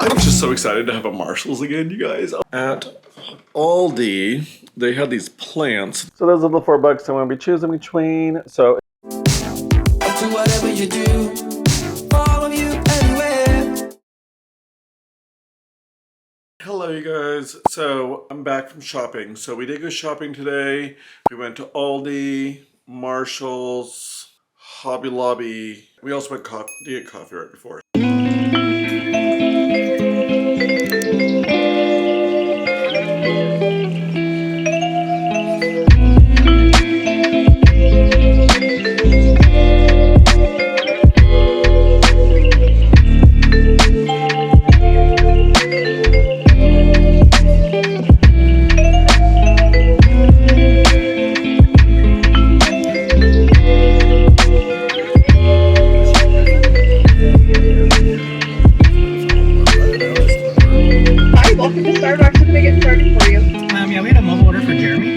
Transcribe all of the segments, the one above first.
I'm just so excited to have a Marshalls again, you guys. At Aldi, they had these plants. So those are the $4 I'm going to be choosing between. So Do whatever you do, follow you anywhere. hello, you guys. So I'm back from shopping. So we did go shopping today. We went to Aldi, Marshalls, Hobby Lobby. We also went to get coffee right before. Welcome to Starbucks. What can I get started for you? Yeah, we had a mobile order for Jeremy.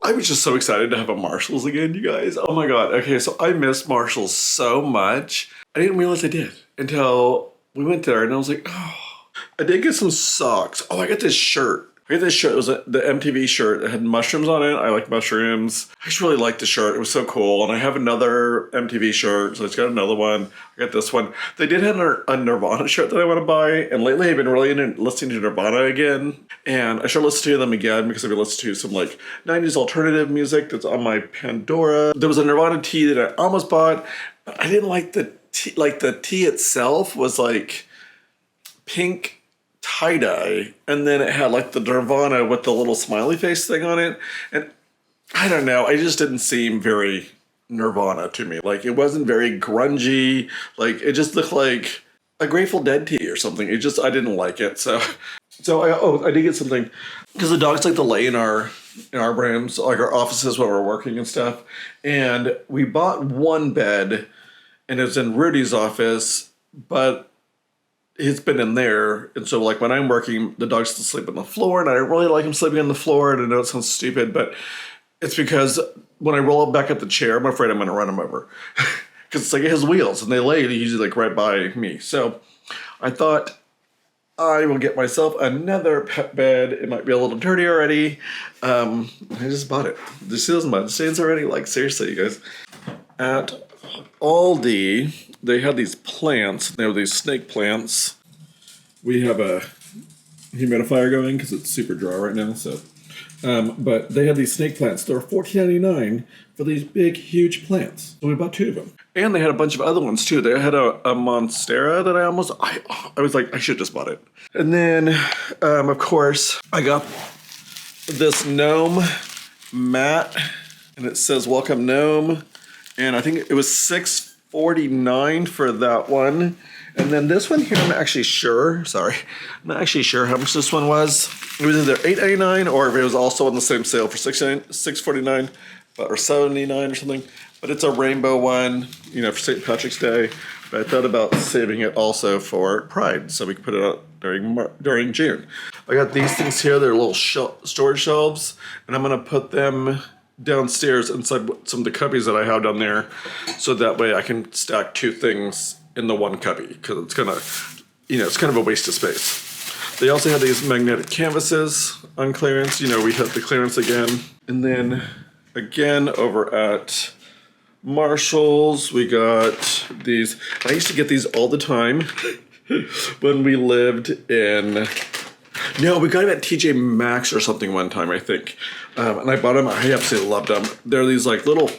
I was just so excited to have a Marshalls again, you guys. Oh my god. Okay, so I miss Marshalls so much. I didn't realize I did until we went there and I was like, oh. I did get some socks. Oh, I got this shirt. I got this shirt. It was the MTV shirt that had mushrooms on it. I like mushrooms. I just really liked the shirt. It was so cool. And I have another MTV shirt, so I just got another one. I got this one. They did have a Nirvana shirt that I want to buy. And lately I've been really into listening to Nirvana again. And I should listen to them again because I've been listening to some like 90s alternative music that's on my Pandora. There was a Nirvana tee that I almost bought, but I didn't like the tee. Like the tee itself was like pink tie-dye, and then it had like the Nirvana with the little smiley face thing on it, and I don't know, I just didn't seem very Nirvana to me. Like, it wasn't very grungy, like, it just looked like a Grateful Dead tee or something. It just, I didn't like it, so I did get something, because the dogs like to lay in our rooms, like our offices when we're working and stuff, and we bought one bed, and it was in Rudy's office, but he's been in there, and so like when I'm working, the dogs still sleep on the floor, and I really like him sleeping on the floor, and I know it sounds stupid, but it's because when I roll back up the chair, I'm afraid I'm going to run him over. Because it's like it has wheels, and they lay usually like right by me. So I thought I will get myself another pet bed. It might be a little dirty already. I just bought it. Do you see those mud stains already? Like, seriously, you guys. At Aldi, they had these plants. They were these snake plants. We have a humidifier going because it's super dry right now, so But they had these snake plants. They were $14.99 for these big, huge plants. So we bought 2 of them. And they had a bunch of other ones too. They had a Monstera that I was like, I should have just bought it. And then, of course, I got this gnome mat, and it says welcome gnome. And I think it was $6.49 for that one. And then this one here, I'm not actually sure how much this one was. It was either $8.99 or if it was also on the same sale for $6.49 or $7.99 or something. But it's a rainbow one, you know, for St. Patrick's Day. But I thought about saving it also for Pride, so we could put it out during June. I got these things here. They're little storage shelves, and I'm gonna put them downstairs inside some of the cubbies that I have down there, so that way I can stack 2 things in the one cubby, because it's gonna, you know, it's kind of a waste of space. They also had these magnetic canvases on clearance. You know, we hit the clearance again. And then again over at Marshall's, we got these. I used to get these all the time when we lived in, no, we got them at TJ Maxx or something one time, I think. And I bought them, I absolutely loved them. They're these like little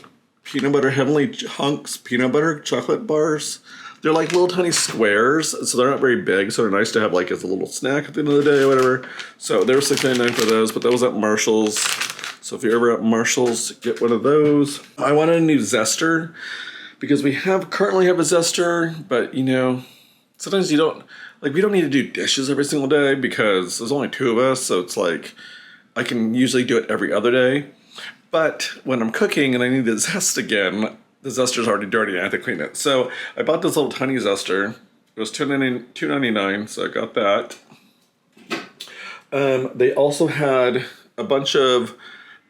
peanut butter, Heavenly Hunks peanut butter chocolate bars. They're like little tiny squares, so they're not very big, so they're nice to have like as a little snack at the end of the day or whatever. So they were $6.99 for those, but that was at Marshall's. So if you're ever at Marshall's, get one of those. I wanted a new zester because we currently have a zester, but you know, sometimes you don't, like we don't need to do dishes every single day because there's only 2 of us, so it's like I can usually do it every other day. But when I'm cooking and I need to zest again, the zester's already dirty and I have to clean it. So I bought this little tiny zester. It was $2.99, so I got that. They also had a bunch of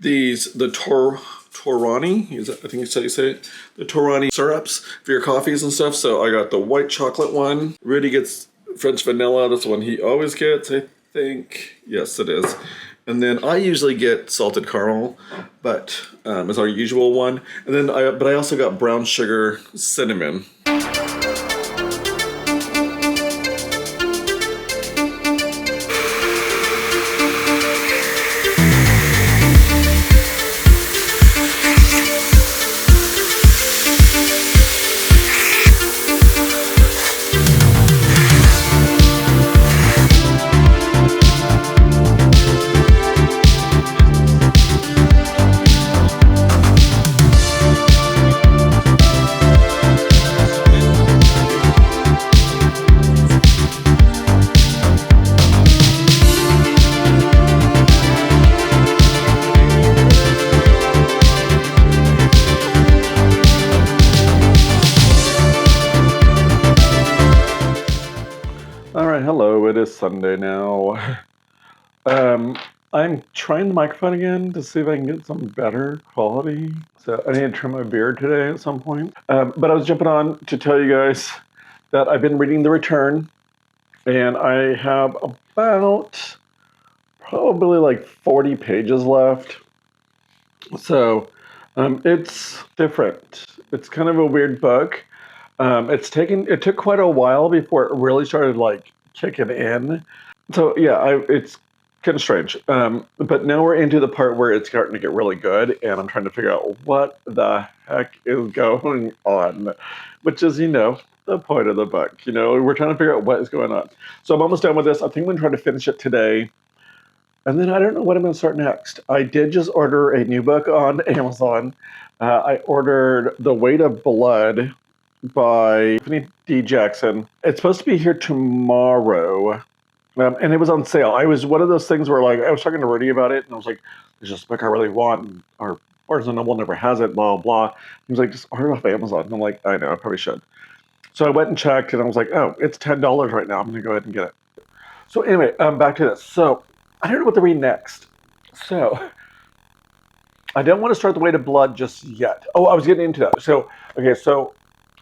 these, the Torani, I think that's how you say it, the Torani syrups for your coffees and stuff. So I got the white chocolate one. Rudy gets French vanilla. That's the one he always gets, I think. Yes, it is. And then I usually get salted caramel, but it's our usual one. And then but I also got brown sugar cinnamon. Hello, it is Sunday now. I'm trying the microphone again to see if I can get some better quality. So I need to trim my beard today at some point. But I was jumping on to tell you guys that I've been reading The Return, and I have about probably like 40 pages left. So it's different. It's kind of a weird book. It took quite a while before it really started like kicking in. So yeah, it's kind of strange. But now we're into the part where it's starting to get really good, and I'm trying to figure out what the heck is going on, which is, you know, the point of the book. You know, we're trying to figure out what is going on. So I'm almost done with this. I think I'm going to try to finish it today. And then I don't know what I'm going to start next. I did just order a new book on Amazon. I ordered The Weight of Blood by Anthony D. Jackson. It's supposed to be here tomorrow, and it was on sale. I was one of those things where, like, I was talking to Rudy about it, and I was like, "There's this book I really want, and our Barnes & Noble never has it, blah, blah." He was like, "Just order it off Amazon." And I'm like, "I know, I probably should." So I went and checked, and I was like, "Oh, it's $10 right now. I'm going to go ahead and get it." So anyway, back to this. So I don't know what to read next. So I don't want to start The Weight of Blood just yet. Oh, I was getting into that. So, okay, so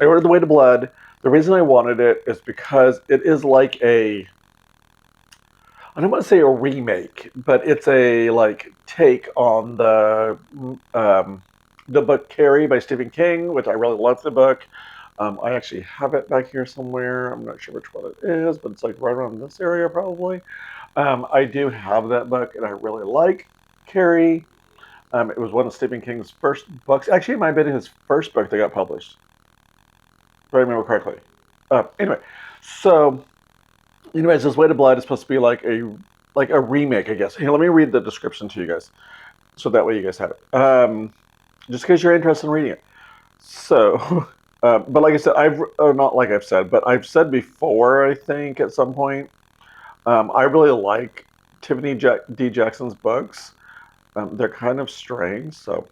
I ordered The Weight of Blood. The reason I wanted it is because it is like I don't want to say a remake, but it's a like take on the book Carrie by Stephen King, which I really love the book. I actually have it back here somewhere. I'm not sure which one it is, but it's like right around this area probably. I do have that book, and I really like Carrie. It was one of Stephen King's first books. Actually, it might have been his first book that got published, if I remember correctly. Anyway, so anyways, this Way to Blood is supposed to be like a remake, I guess. Here, let me read the description to you guys, so that way you guys have it. Just because you're interested in reading it. So, but like I said, not like I've said, but I've said before, I think at some point, I really like Tiffany D. Jackson's books. They're kind of strange. So,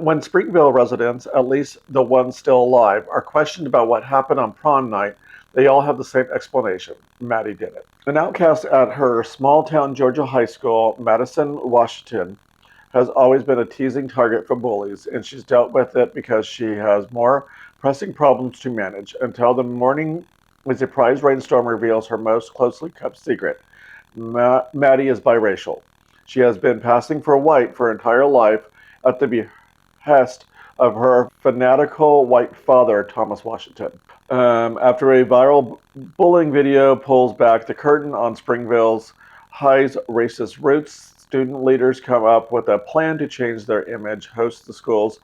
when Springville residents, at least the ones still alive, are questioned about what happened on prom night, they all have the same explanation. Maddie did it. An outcast at her small town Georgia high school, Madison, Washington, has always been a teasing target for bullies, and she's dealt with it because she has more pressing problems to manage until the morning a surprise rainstorm reveals her most closely kept secret. Maddie is biracial. She has been passing for white for her entire life at the behest of her fanatical white father, Thomas Washington. After a viral bullying video pulls back the curtain on Springville's High's racist roots, student leaders come up with a plan to change their image, host the school's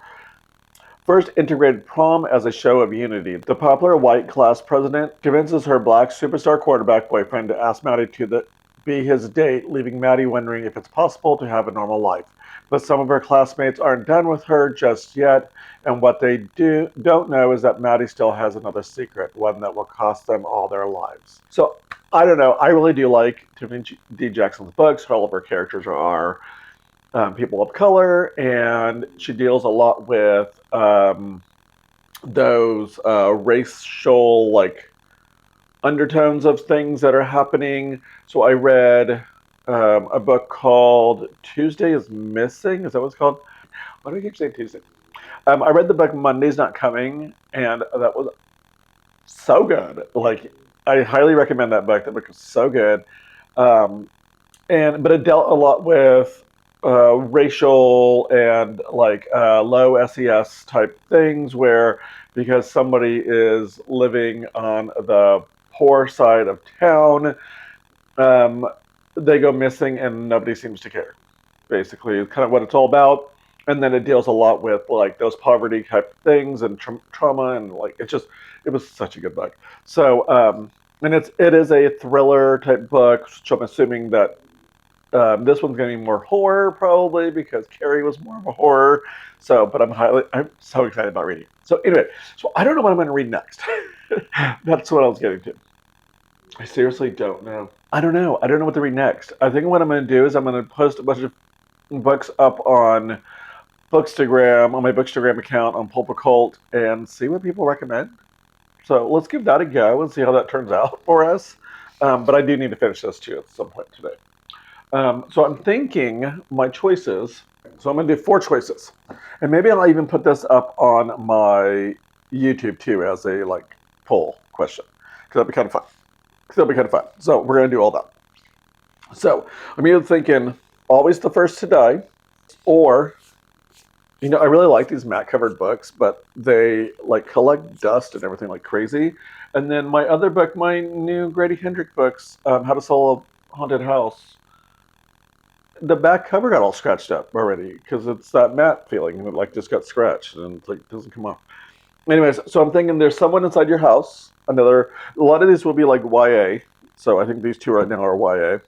first integrated prom as a show of unity. The popular white class president convinces her black superstar quarterback boyfriend to ask Maddie to be his date, leaving Maddie wondering if it's possible to have a normal life. But some of her classmates aren't done with her just yet, and what they don't know is that Maddie still has another secret, one that will cost them all their lives. So, I don't know. I really do like Tiffany D. Jackson's books. All of her characters are people of color, and she deals a lot with those racial, like, undertones of things that are happening. So I read a book called Tuesday is Missing. Is that what it's called? Why do I keep saying Tuesday? I read the book Monday's Not Coming, and that was so good. Like, I highly recommend that book. That book was so good. But it dealt a lot with racial and like low SES type things, where because somebody is living on the poor side of town, they go missing and nobody seems to care. Basically, it's kind of what it's all about. And then it deals a lot with like those poverty type things and trauma, and like it was such a good book. So and it is a thriller type book, which I'm assuming that this one's going to be more horror probably because Carrie was more of a horror. So, but I'm so excited about reading it. So anyway, so I don't know what I'm going to read next. That's what I was getting to. I seriously don't know. I don't know what to read next. I think what I'm going to do is I'm going to post a bunch of books up on Bookstagram, on my Bookstagram account on Pulp Occult, and see what people recommend. So let's give that a go and see how that turns out for us. But I do need to finish this too at some point today. So I'm thinking my choices. So I'm going to do 4 choices. And maybe I'll even put this up on my YouTube too as a like poll question. Because that'd be kind of fun. So we're going to do all that. So I'm either thinking Always the First to Die, or, you know, I really like these matte covered books, but they like collect dust and everything like crazy. And then my other book, my new Grady Hendrix books, How to Sell a Haunted House, the back cover got all scratched up already because it's that matte feeling, and it like just got scratched and it like doesn't come off. Anyways, so I'm thinking there's someone inside your house. A lot of these will be like YA. So I think these 2 right now are YA.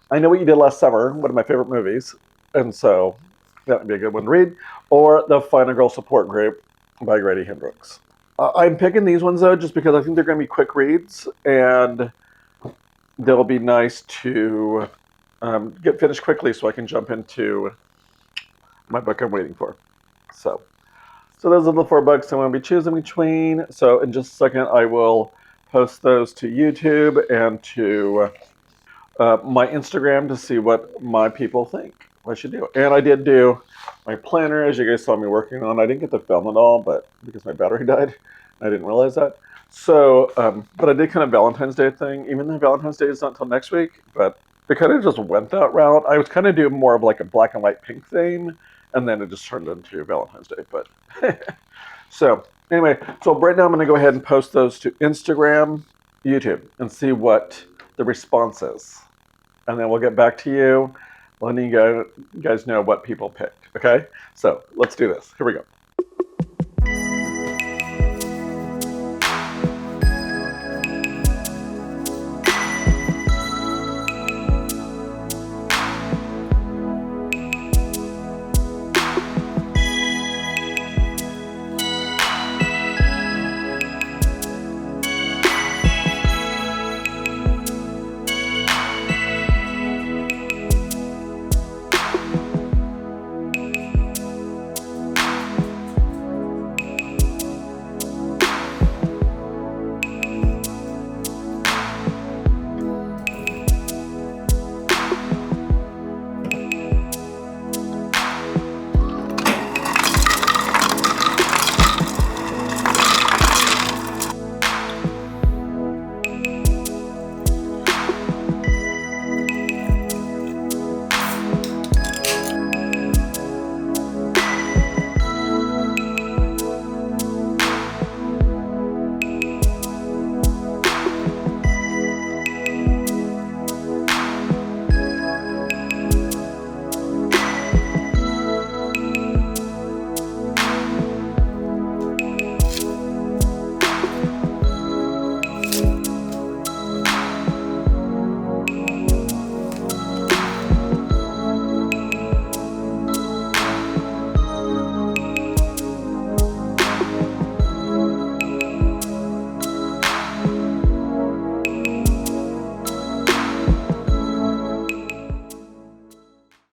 I Know What You Did Last Summer, one of my favorite movies, and so that would be a good one to read. Or The Final Girl Support Group by Grady Hendrix. I'm picking these ones though just because I think they're going to be quick reads, and they'll be nice to get finished quickly so I can jump into my book I'm waiting for. So those are the 4 books I'm going to be choosing between. So in just a second, I will post those to YouTube and to my Instagram to see what my people think I should do. And I did do my planner, as you guys saw me working on. I didn't get to film it all, but because my battery died, I didn't realize that. So, but I did kind of Valentine's Day thing, even though Valentine's Day is not until next week, but they kind of just went that route. I was kind of doing more of like a black and white pink theme, and then it just turned into Valentine's Day. But so anyway, so right now I'm going to go ahead and post those to Instagram, YouTube, and see what the response is. And then we'll get back to you letting you guys know what people picked. Okay, so let's do this. Here we go.